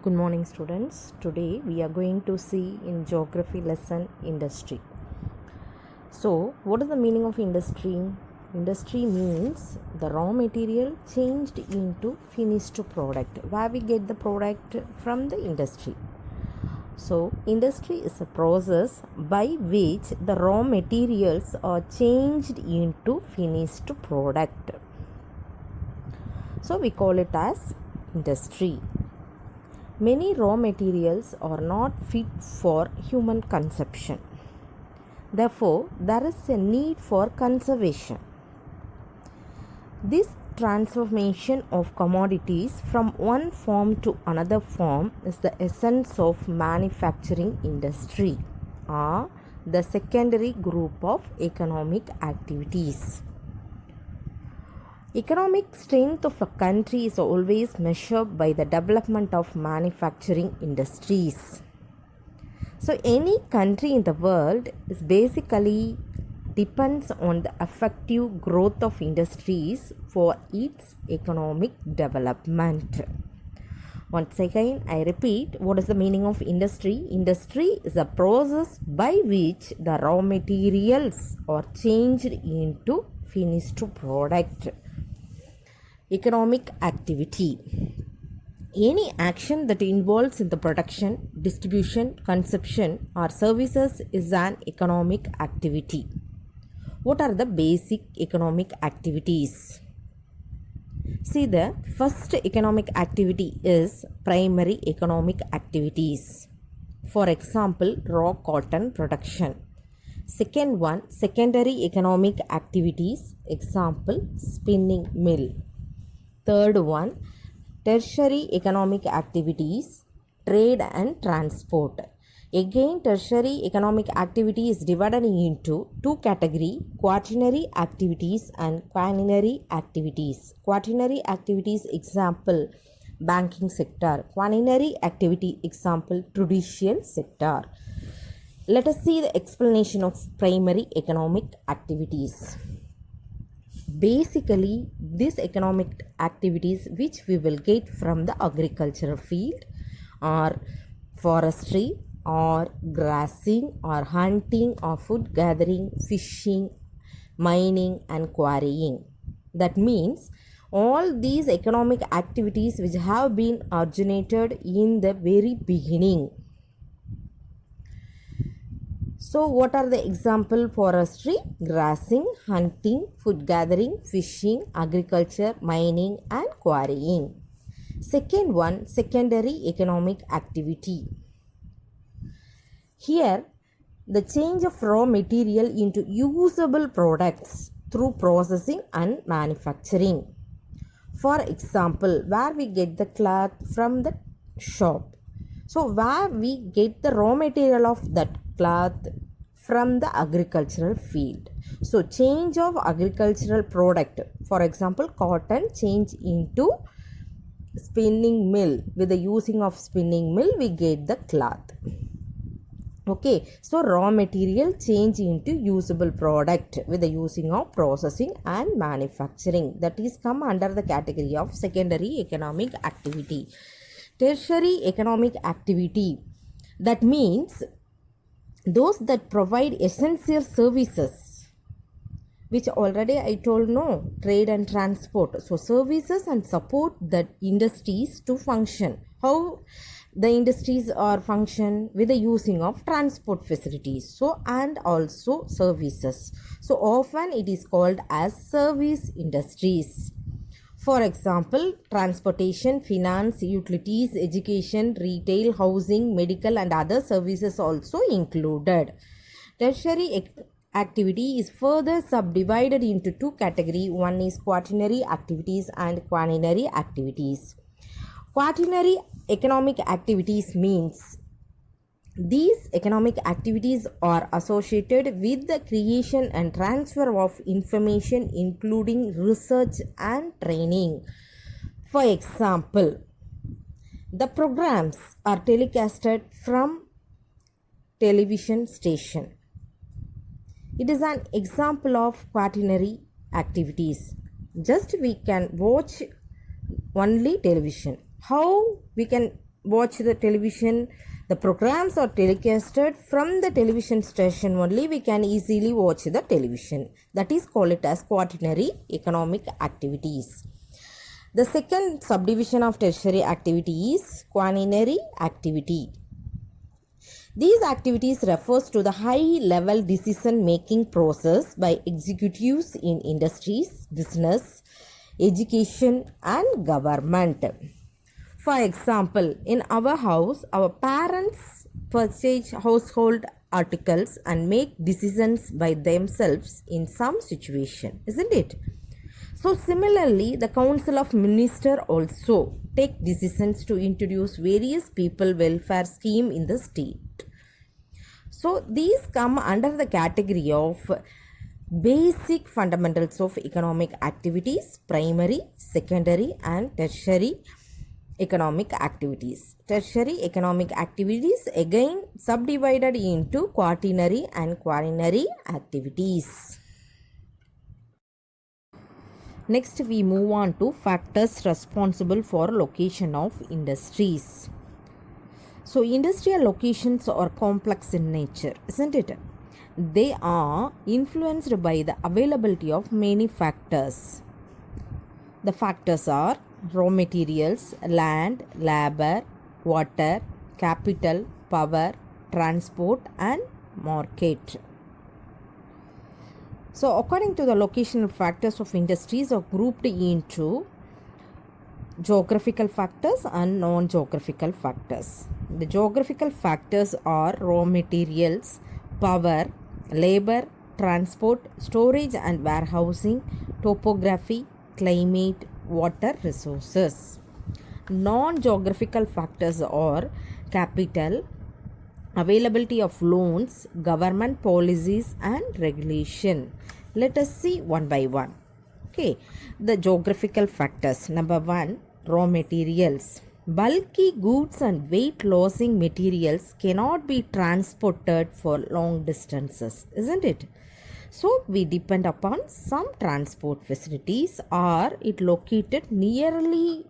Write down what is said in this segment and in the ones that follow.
Good morning, students. Today we are going to see in geography lesson industry. So, what is the meaning of industry? Industry means the raw material changed into finished product. Where we get the product from the industry. So, industry is a process by which the raw materials are changed into finished product. So, we call it as industry. Many raw materials are not fit for human consumption. Therefore, there is a need for conservation. This transformation of commodities from one form to another form is the essence of manufacturing industry or the secondary group of economic activities. Economic strength of a country is always measured by the development of manufacturing industries. So, any country in the world is basically depends on the effective growth of industries for its economic development. Once again, I repeat, what is the meaning of industry? Industry is a process by which the raw materials are changed into finished product. Economic activity. Any action that involves in the production, distribution, consumption or services is an economic activity. What are the basic economic activities? See, the first economic activity is primary economic activities. For example, raw cotton production. Second one, secondary economic activities. Example, spinning mill. Third one, tertiary economic activities, trade and transport. Again, tertiary economic activity is divided into two categories, quaternary activities and quaternary activities. Quaternary activities, example, banking sector. Quaternary activity, example, judicial sector. Let us see the explanation of primary economic activities. Basically, these economic activities which we will get from the agricultural field or forestry or grazing or hunting or food gathering, fishing, mining and quarrying. That means all these economic activities which have been originated in the very beginning. So, what are the example? Forestry, grazing, hunting, food gathering, fishing, agriculture, mining and quarrying. Second one, secondary economic activity. Here, the change of raw material into usable products through processing and manufacturing. For example, where we get the cloth from the shop. So, where we get the raw material of that cloth from the agricultural field. So, change of agricultural product. For example, cotton change into spinning mill. With the using of spinning mill, we get the cloth. Okay, so raw material change into usable product with the using of processing and manufacturing. That is come under the category of secondary economic activity. Tertiary economic activity, that means those that provide essential services, which already I told, no, trade and transport. So services and support the industries to function. How the industries are function? With the using of transport facilities, so and also services. So often it is called as service industries. For example, transportation, finance, utilities, education, retail, housing, medical and other services also included. Tertiary activity is further subdivided into two categories. One is quaternary activities and quaternary activities. Quaternary economic activities means these economic activities are associated with the creation and transfer of information, including research and training. For example, the programs are telecasted from television station. It is an example of quaternary activities. Just we can watch only television. How we can watch the television, the programs are telecasted from the television station only, we can easily watch the television. That is called it as quaternary economic activities. The second subdivision of tertiary activity is quaternary activity. These activities refers to the high-level decision-making process by executives in industries, business, education and government. For example, in our house, our parents purchase household articles and make decisions by themselves in some situation, isn't it? So similarly, the Council of Ministers also take decisions to introduce various people welfare scheme in the state. So these come under the category of basic fundamentals of economic activities, primary, secondary and tertiary economic activities. Tertiary economic activities again subdivided into quaternary and quaternary activities. Next we move on to factors responsible for location of industries. So industrial locations are complex in nature, isn't it? They are influenced by the availability of many factors. The factors are raw materials, land, labor, water, capital, power, transport and market. So according to the locational factors of industries are grouped into geographical factors and non-geographical factors. The geographical factors are raw materials, power, labor, transport, storage and warehousing, topography, climate, water resources. Non-geographical factors are capital, availability of loans, government policies and regulation. Let us see one by one. Okay, the geographical factors. Number 1, raw materials. Bulky goods and weight losing materials cannot be transported for long distances, isn't it? So we depend upon some transport facilities or it nearly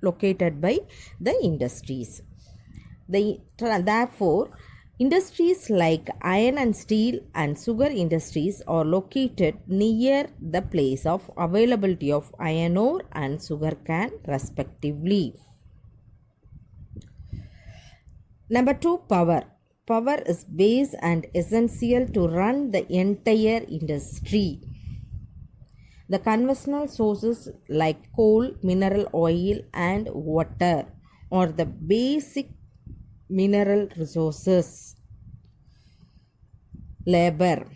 located by the industries. Therefore, industries like iron and steel and sugar industries are located near the place of availability of iron ore and sugarcane respectively. Number 2, power. Power is base and essential to run the entire industry. The conventional sources like coal, mineral oil and water are the basic mineral resources. Labor.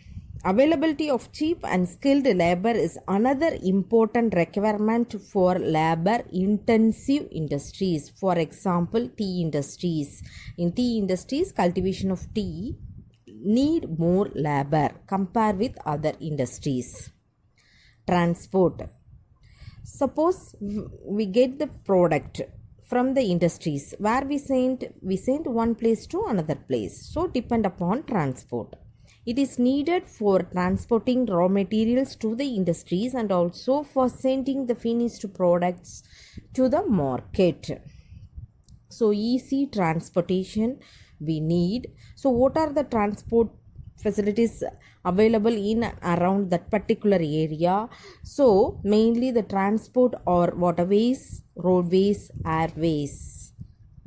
Availability of cheap and skilled labor is another important requirement for labor intensive industries. For example, tea industries. In tea industries, cultivation of tea need more labor compared with other industries. Transport. Suppose we get the product from the industries where we send one place to another place. So depend upon transport. It is needed for transporting raw materials to the industries and also for sending the finished products to the market. So easy transportation we need. So what are the transport facilities available in and around that particular area? So mainly the transport or waterways, roadways, airways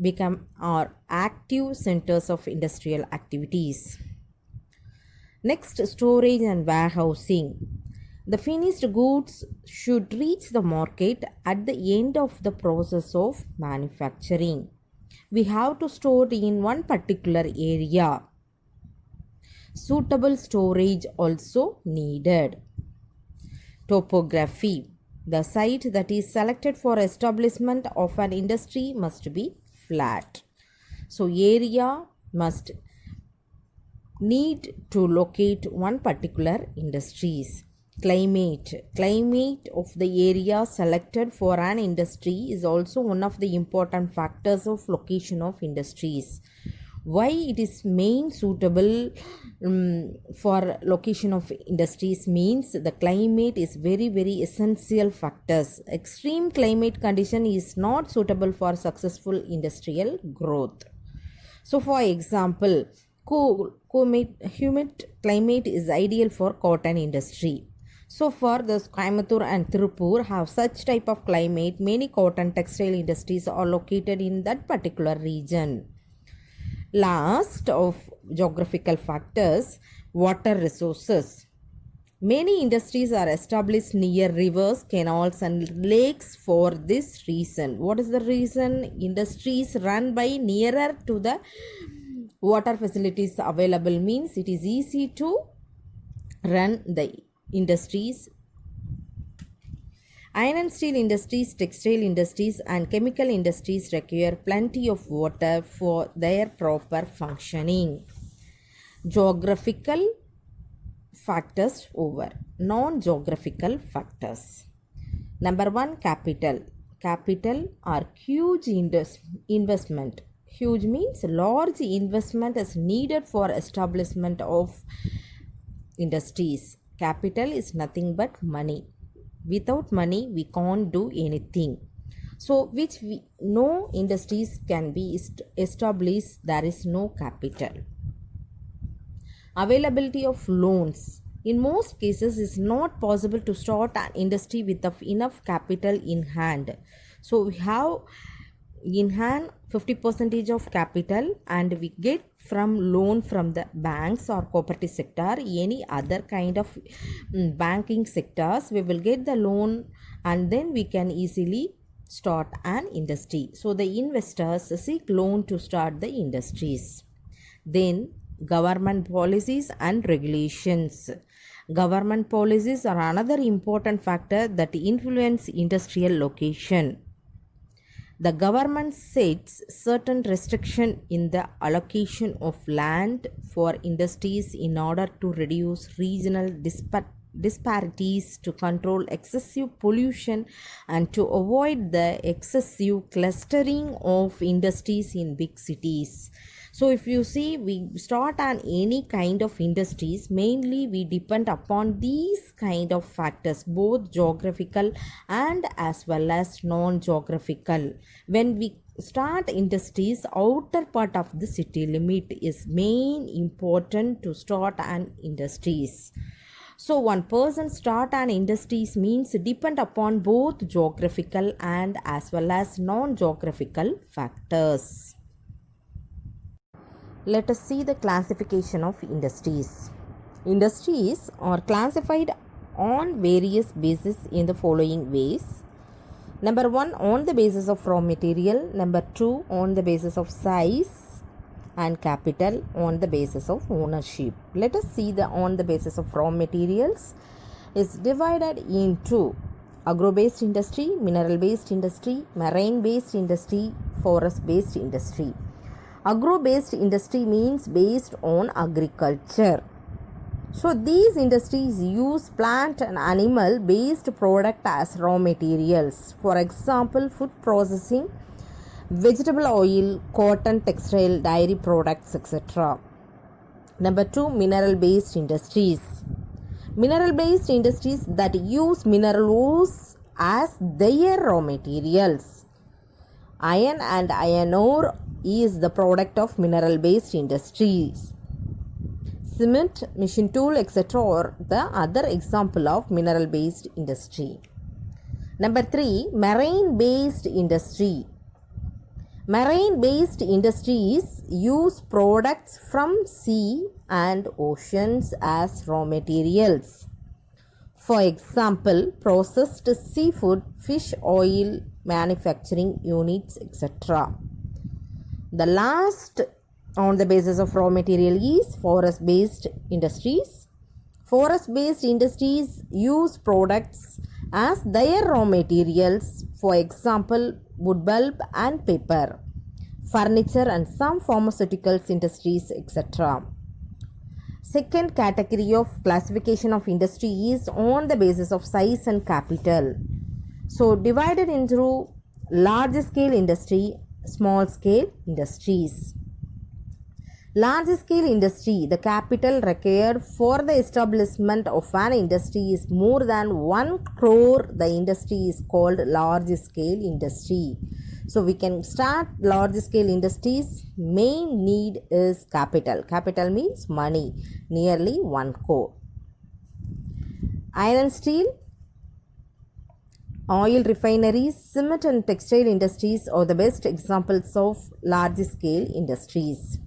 become our active centers of industrial activities. Next, storage and warehousing. The finished goods should reach the market at the end of the process of manufacturing. We have to store in one particular area. Suitable storage also needed. Topography. The site that is selected for establishment of an industry must be flat. So area must need to locate one particular industries. Climate. Climate of the area selected for an industry is also one of the important factors of location of industries. Why it is main suitable for location of industries means the climate is very essential factors. Extreme climate condition is not suitable for successful industrial growth. So for example, humid climate is ideal for cotton industry. So for the Coimbatore and Tirupur have such type of climate, many cotton textile industries are located in that particular region. Last of geographical factors, water resources. Many industries are established near rivers, canals and lakes for this reason. What is the reason? Industries run by nearer to the water facilities available means it is easy to run the industries. Iron and steel industries, textile industries and chemical industries require plenty of water for their proper functioning. Geographical factors over non-geographical factors. Number 1, capital. Capital are huge investment. Huge means large investment is needed for establishment of industries. Capital is nothing but money. Without money we can't do anything. So which no industries can be established, there is no capital. Availability of loans. In most cases it's not possible to start an industry with enough capital in hand. So we have in hand 50% of capital and we get from loan from the banks or cooperative sector, any other kind of banking sectors, we will get the loan and then we can easily start an industry. So the investors seek loan to start the industries. Then government policies and regulations. Government policies are another important factor that influence industrial location. The government sets certain restriction in the allocation of land for industries in order to reduce regional disparities, to control excessive pollution and to avoid the excessive clustering of industries in big cities. So if you see, we start on any kind of industries, mainly we depend upon these kind of factors, both geographical and as well as non-geographical. When we start industries, outer part of the city limit is main important to start an industries. So one person start an industries means depend upon both geographical and as well as non-geographical factors. Let us see the classification of industries. Industries are classified on various bases in the following ways. Number 1, on the basis of raw material. Number 2, on the basis of size and capital, on the basis of ownership. Let us see the on the basis of raw materials is divided into agro-based industry, mineral-based industry, marine-based industry, forest-based industry. Agro-based industry means based on agriculture. So these industries use plant and animal based product as raw materials. For example, food processing, vegetable oil, cotton, textile, dairy products, etc. Number 2, mineral based industries. Mineral based industries that use minerals as their raw materials. Iron and iron ore is the product of mineral based industries. Cement, machine tool, etc. are the other example of mineral based industry. Number 3, marine based industry. Marine based industries use products from sea and oceans as raw materials. For example, processed seafood, fish oil manufacturing units, etc. The last on the basis of raw material is forest based industries. Forest based industries use products as their raw materials. For example, wood bulb and paper, furniture and some pharmaceuticals industries, etc. Second category of classification of industry is on the basis of size and capital. So divided into large scale industry, small scale industries. Large scale industry. The capital required for the establishment of an industry is more than 1 crore. The industry is called large scale industry. So we can start large scale industries. Main need is capital. Capital means money. Nearly 1 crore. Iron steel, oil refineries, cement and textile industries are the best examples of large scale industries.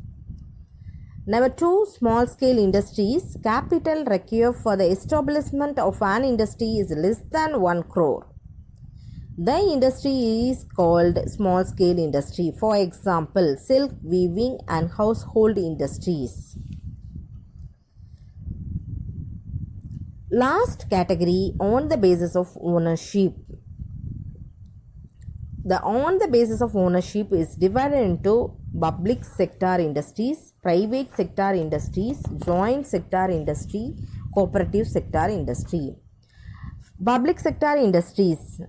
Number 2, small scale industries. Capital required for the establishment of an industry is less than 1 crore. The industry is called small scale industry. For example, silk weaving and household industries. Last category, on the basis of ownership. On the basis of ownership is divided into public sector industries, private sector industries, joint sector industry, cooperative sector industry. Public sector industries.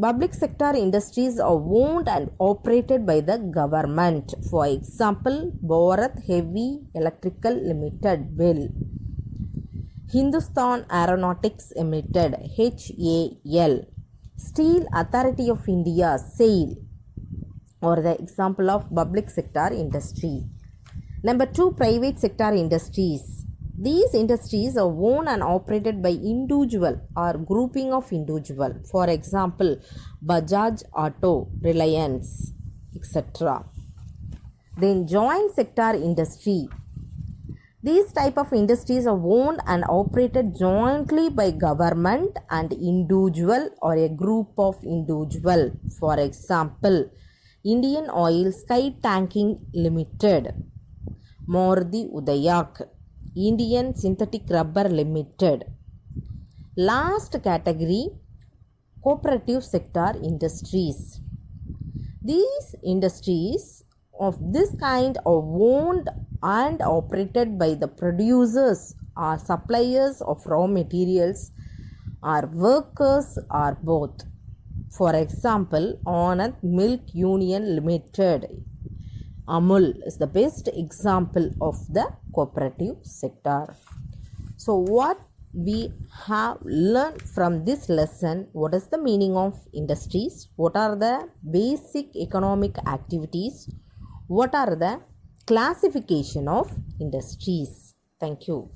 Public sector industries are owned and operated by the government. For example, Bharat Heavy Electrical Limited, BEL. Hindustan Aeronautics Limited, HAL. Steel Authority of India, SAIL, or the example of public sector industry. Number 2, private sector industries. These industries are owned and operated by individual or grouping of individual. For example, Bajaj Auto, Reliance, etc. Then joint sector industry. These type of industries are owned and operated jointly by government and individual or a group of individual. For example, Indian Oil Sky Tanking Limited, Maruti Udayak, Indian Synthetic Rubber Limited. Last category, cooperative sector industries. These industries of this kind are owned and operated by the producers or suppliers of raw materials or workers or both. For example, Anand Milk Union Limited, Amul, is the best example of the cooperative sector. So what we have learned from this lesson, what is the meaning of industries, what are the basic economic activities, what are the classification of industries. Thank you.